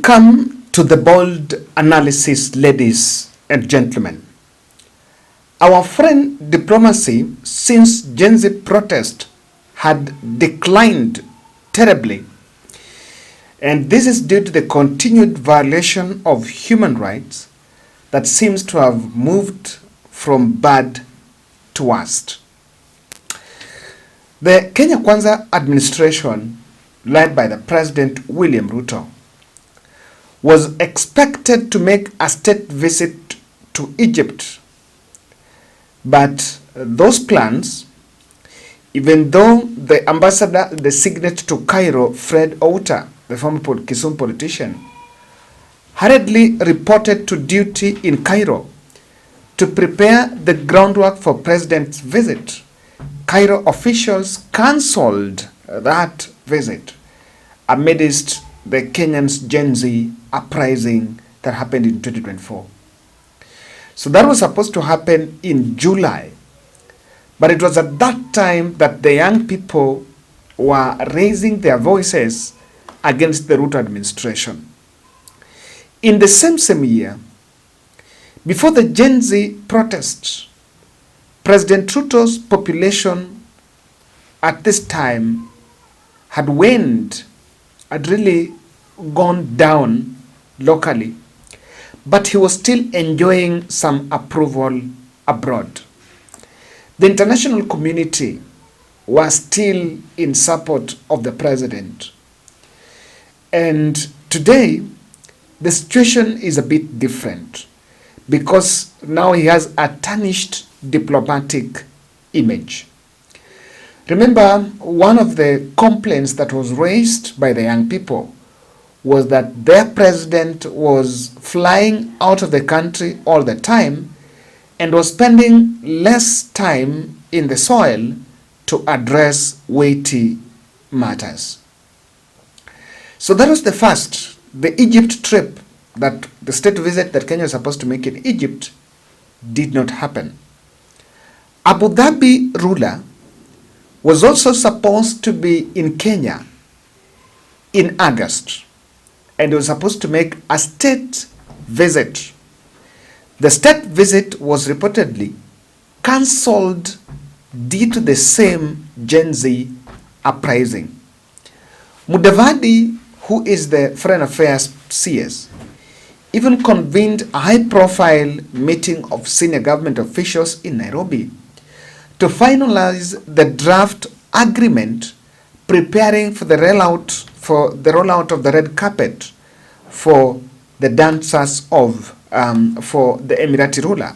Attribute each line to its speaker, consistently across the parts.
Speaker 1: come to the bold analysis, ladies and gentlemen. Our foreign diplomacy since Gen Z protest had declined terribly, and this is due to the continued violation of human rights that seems to have moved from bad to worst. The Kenya Kwanza administration, led by the President William Ruto, was expected to make a state visit to Egypt. But those plans, even though the ambassador designated to Cairo, Fred Outa, the former Kisumu politician, hurriedly reported to duty in Cairo to prepare the groundwork for President's visit, Cairo officials cancelled that visit amidst the Kenyans' Gen Z uprising that happened in 2024. So that was supposed to happen in July. But it was at that time that the young people were raising their voices against the Ruto administration. In the same year, before the Gen Z protests, President Ruto's population at this time had waned, had really gone down locally, but he was still enjoying some approval abroad. The international community was still in support of the president. And today, the situation is a bit different because now he has a tarnished diplomatic image. Remember, one of the complaints that was raised by the young people was that their president was flying out of the country all the time and was spending less time in the soil to address weighty matters. So that was the first, the Egypt trip, that the state visit that Kenya was supposed to make in Egypt did not happen. Abu Dhabi ruler was also supposed to be in Kenya in August, and he was supposed to make a state visit. The state visit was reportedly cancelled due to the same Gen Z uprising. Mudavadi, who is the Foreign Affairs CS, even convened a high-profile meeting of senior government officials in Nairobi to finalize the draft agreement preparing for the rollout of the red carpet for the dancers of for the Emirati ruler.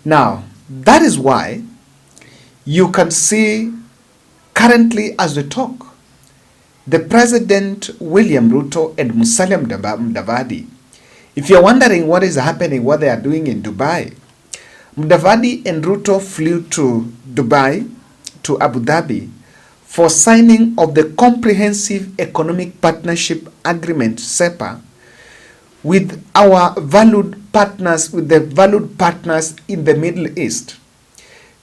Speaker 1: Now, that is why you can see currently as we talk, the President William Ruto and Musalia Mudavadi, if you're wondering what is happening, what they are doing in Dubai, Mudavadi and Ruto flew to Dubai, to Abu Dhabi, for signing of the Comprehensive Economic Partnership Agreement, CEPA, with our valued partners, with the valued partners in the Middle East.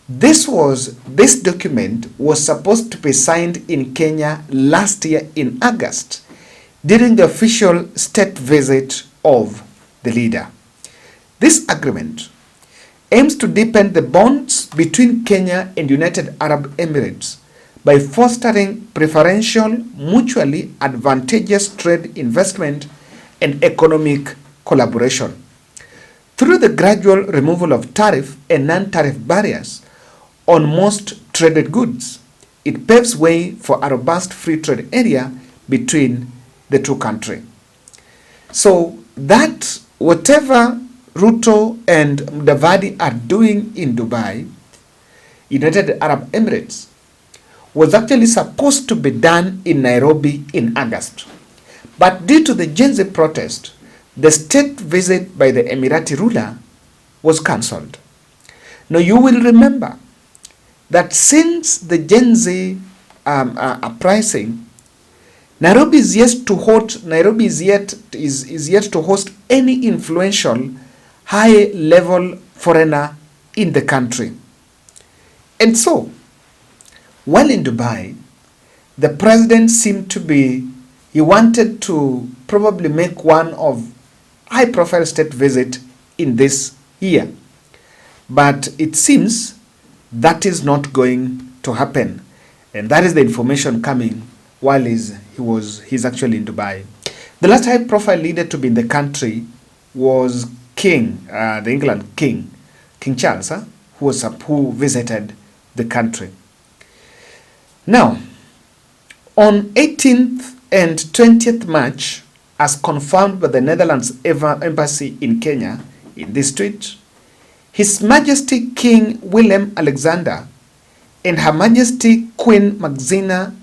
Speaker 1: This document was supposed to be signed in Kenya last year in August, during the official state visit of the leader. This agreement aims to deepen the bonds between Kenya and United Arab Emirates by fostering preferential, mutually advantageous trade, investment, and economic collaboration. Through the gradual removal of tariff and non-tariff barriers on most traded goods, it paves way for a robust free trade area between the two countries. So that whatever Ruto and Mudavadi are doing in Dubai, United Arab Emirates, was actually supposed to be done in Nairobi in August. But due to the Gen Z protest, the state visit by the Emirati ruler was cancelled. Now you will remember that since the Gen Z uprising, Nairobi is yet to host any influential high-level foreigner in the country. And so, while in Dubai, the president seemed to be, he wanted to probably make one of high-profile state visit in this year. But it seems that is not going to happen. And that is the information coming while he's actually in Dubai. The last high-profile leader to be in the country was the England King Charles, who visited the country. Now, on 18th and 20th March, as confirmed by the Netherlands Embassy in Kenya, in this tweet, His Majesty King Willem Alexander and Her Majesty Queen Maxina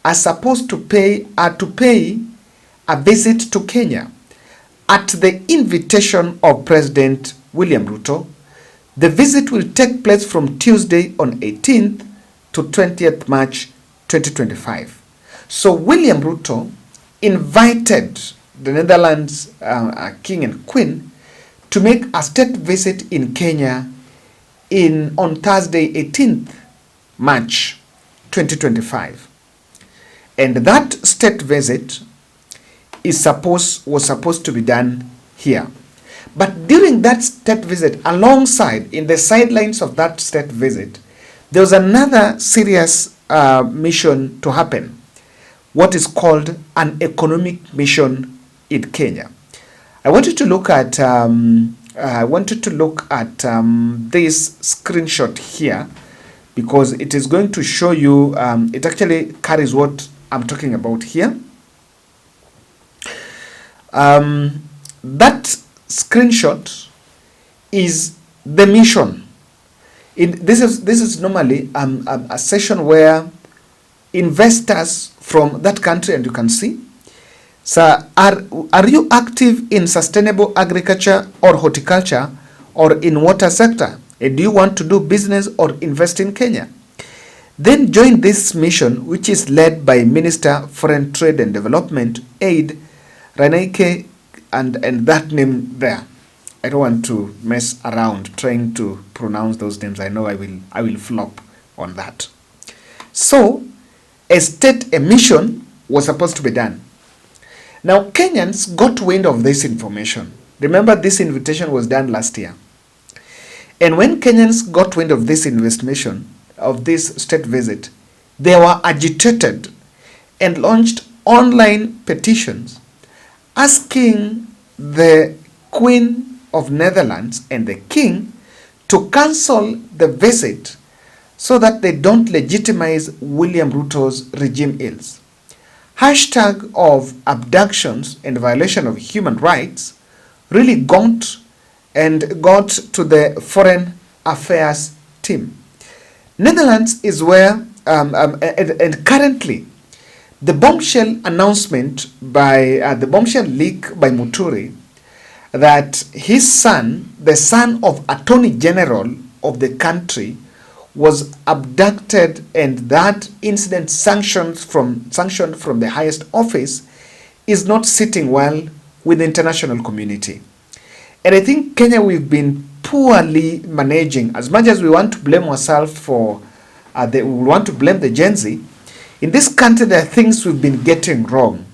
Speaker 1: are supposed to pay a visit to Kenya at the invitation of President William Ruto. The visit will take place from Tuesday on 18th to 20th March 2025. So William Ruto invited the Netherlands King and Queen to make a state visit in Kenya on Thursday 18th March 2025. And that state visit was supposed to be done here. But during that state visit, alongside, in the sidelines of that state visit, there was another serious mission to happen, what is called an economic mission in Kenya. I wanted to look at this screenshot here, because it is going to show you, it actually carries what I'm talking about here. That screenshot is the mission. This is normally a session where investors from that country, and you can see, so are you active in sustainable agriculture or horticulture or in water sector? And do you want to do business or invest in Kenya? Then join this mission, which is led by Minister Foreign Trade and Development, Aid Ranaike, and that name there. I don't want to mess around trying to pronounce those names. I know I will flop on that. So a mission was supposed to be done. Now Kenyans got wind of this information. Remember, this invitation was done last year. And when Kenyans got wind of this invitation, of this state visit, they were agitated and launched online petitions asking the Queen of Netherlands and the King to cancel the visit so that they don't legitimize William Ruto's regime ills. Hashtag of abductions and violation of human rights really got to the foreign affairs team. Netherlands is where, and currently, the bombshell announcement the bombshell leak by Muturi, that his son, the son of Attorney General of the country, was abducted, and that incident sanctioned from the highest office, is not sitting well with the international community. And I think Kenya, we've been poorly managing. As much as we want to blame ourselves for, we want to blame the Gen Z, in this country there are things we've been getting wrong.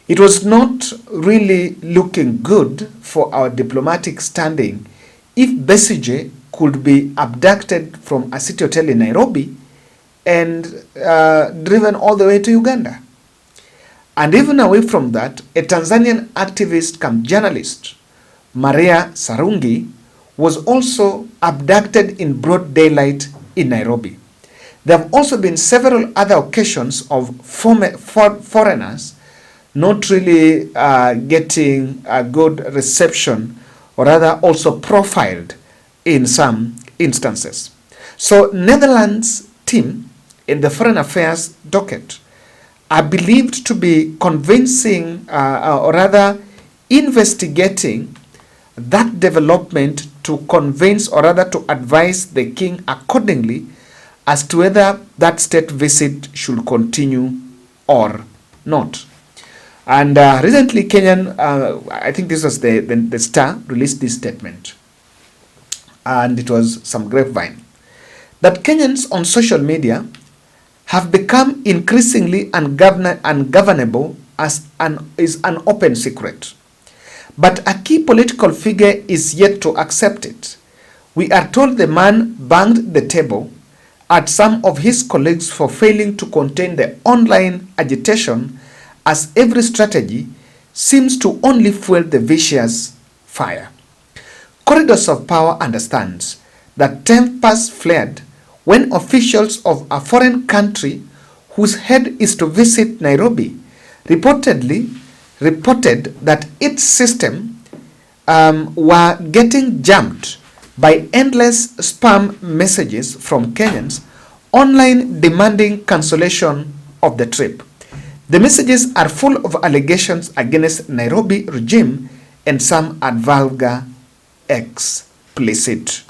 Speaker 1: It was not really looking good for our diplomatic standing if Besigye could be abducted from a city hotel in Nairobi and driven all the way to Uganda. And even away from that, a Tanzanian activist come journalist, Maria Sarungi, was also abducted in broad daylight in Nairobi. There have also been several other occasions of foreigners not really getting a good reception, or rather also profiled in some instances. So Netherlands team in the foreign affairs docket are believed to be convincing, or rather investigating that development to convince, or rather to advise the king accordingly as to whether that state visit should continue or not. And recently Kenyan, I think this was the Star, released this statement, and it was some grapevine, that Kenyans on social media have become increasingly ungovernable is an open secret. But a key political figure is yet to accept it. We are told the man banged the table at some of his colleagues for failing to contain the online agitation, as every strategy seems to only fuel the vicious fire. Corridors of Power understands that tempers flared when officials of a foreign country whose head is to visit Nairobi reported that its system were getting jammed by endless spam messages from Kenyans online demanding cancellation of the trip. The messages are full of allegations against Nairobi regime and some are vulgar, explicit.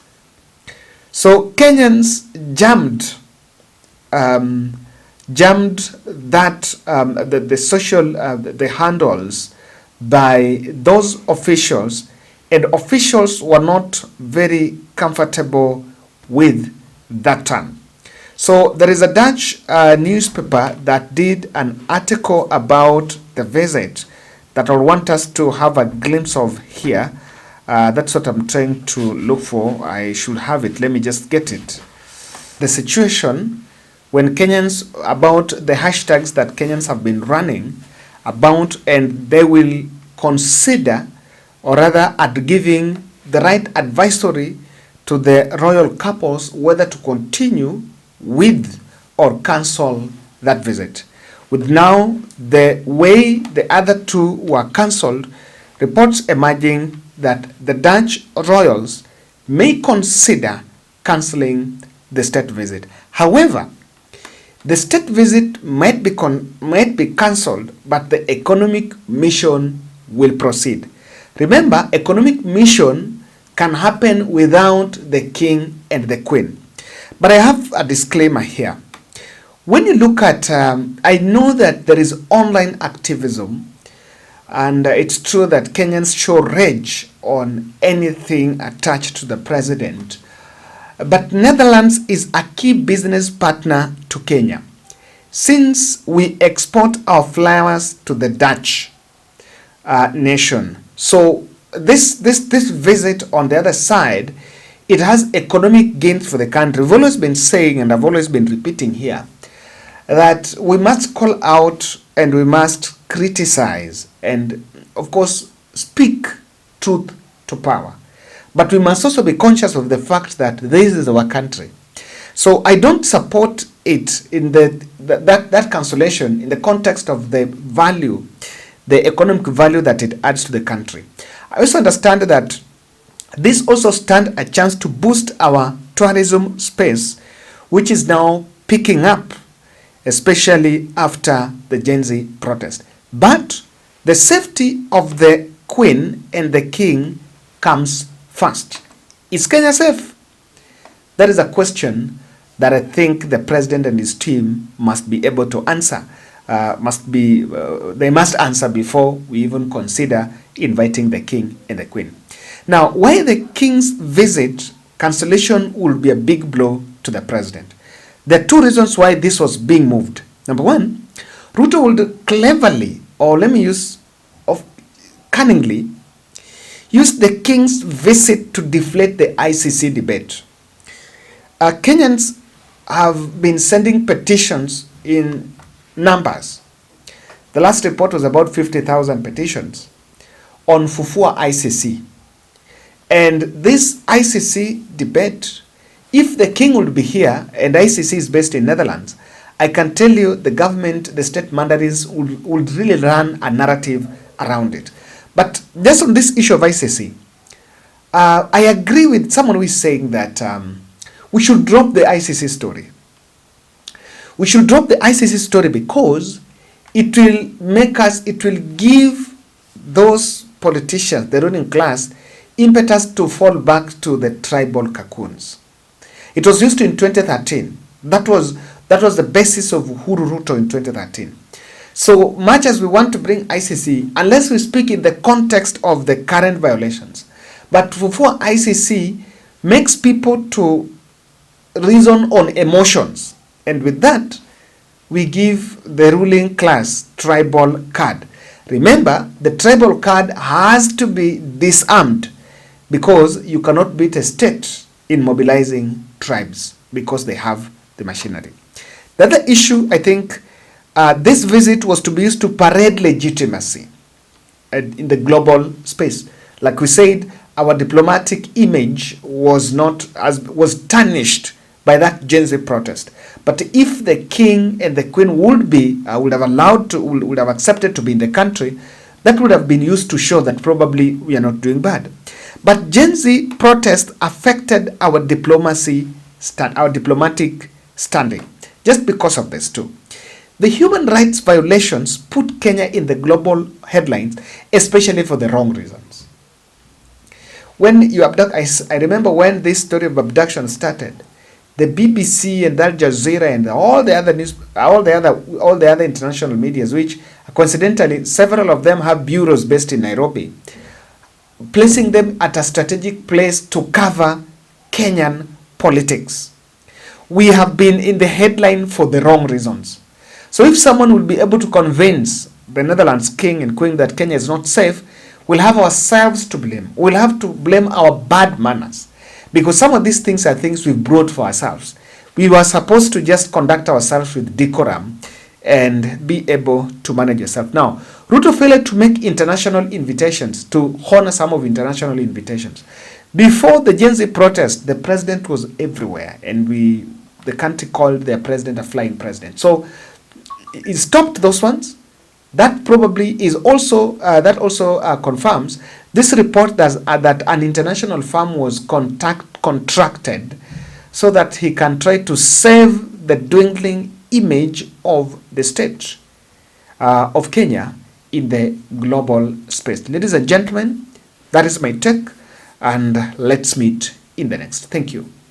Speaker 1: So Kenyans jammed that the social the handles by those officials, and officials were not very comfortable with that term. So there is a Dutch newspaper that did an article about the visit that I want us to have a glimpse of here. That's what I'm trying to look for. I should have it. Let me just get it. The situation when Kenyans, about the hashtags that Kenyans have been running about, and they will consider, or rather at giving the right advisory to the royal couples whether to continue with or cancel that visit. With now the way the other two were cancelled, reports emerging that the Dutch royals may consider cancelling the state visit. However, the state visit might be cancelled, but the economic mission will proceed. Remember, economic mission can happen without the king and the queen. But I have a disclaimer here. When you look at, I know that there is online activism, and it's true that Kenyans show rage on anything attached to the president. But Netherlands is a key business partner to Kenya, since we export our flowers to the Dutch nation. So this visit on the other side, it has economic gains for the country. We've always been saying, and I've always been repeating here, that we must call out and we must criticize and, of course, speak truth to power. But we must also be conscious of the fact that this is our country. So I don't support it in that cancellation in the context of the value, the economic value that it adds to the country. I also understand that this also stands a chance to boost our tourism space, which is now picking up, especially after the Gen Z protest. But the safety of the Queen and the King comes first. Is Kenya safe? That is a question that I think the president and his team must be able to answer. They must answer before we even consider inviting the king and the queen. Now, why the king's visit cancellation will be a big blow to the president? There are two reasons why this was being moved. Number one, Ruto would cleverly, or let me use of cunningly, use the king's visit to deflate the ICC debate. Kenyans have been sending petitions in numbers. The last report was about 50,000 petitions on Fufua ICC. And this ICC debate, if the king would be here, and ICC is based in Netherlands, I can tell you the government, the state mandarins would really run a narrative around it. But just on this issue of ICC, I agree with someone who is saying that we should drop the ICC story. We should drop the ICC story because it will give those politicians, the ruling class, impetus to fall back to the tribal cocoons. It was used in 2013. That was the basis of Uhuru Ruto in 2013. So much as we want to bring ICC, unless we speak in the context of the current violations, but for ICC makes people to reason on emotions, and with that, we give the ruling class tribal card. Remember, the tribal card has to be disarmed because you cannot beat a state in mobilizing tribes because they have the machinery. The other issue, I think, this visit was to be used to parade legitimacy in the global space. Like we said, our diplomatic image was tarnished by that Gen Z protest. But if the king and the queen would have accepted to be in the country, that would have been used to show that probably we are not doing bad. But Gen Z protest affected our diplomatic standing just because of this too. The human rights violations put Kenya in the global headlines, especially for the wrong reasons. When you abduct, I remember when this story of abduction started, the BBC and Al Jazeera and all the other international medias, which coincidentally several of them have bureaus based in Nairobi, placing them at a strategic place to cover Kenyan politics. We have been in the headline for the wrong reasons. So if someone will be able to convince the Netherlands king and queen that Kenya is not safe, we'll have ourselves to blame. We'll have to blame our bad manners. Because some of these things are things we've brought for ourselves. We were supposed to just conduct ourselves with decorum and be able to manage yourself. Now, Ruto failed to make international invitations, to honor some of international invitations. Before the Gen Z protest, the president was everywhere, and the country called their president a flying president. So it stopped those ones. That probably is also confirms this report that an international firm was contracted so that he can try to save the dwindling image of the state of Kenya in the global space. Ladies and gentlemen, that is my take, and let's meet in the next. Thank you.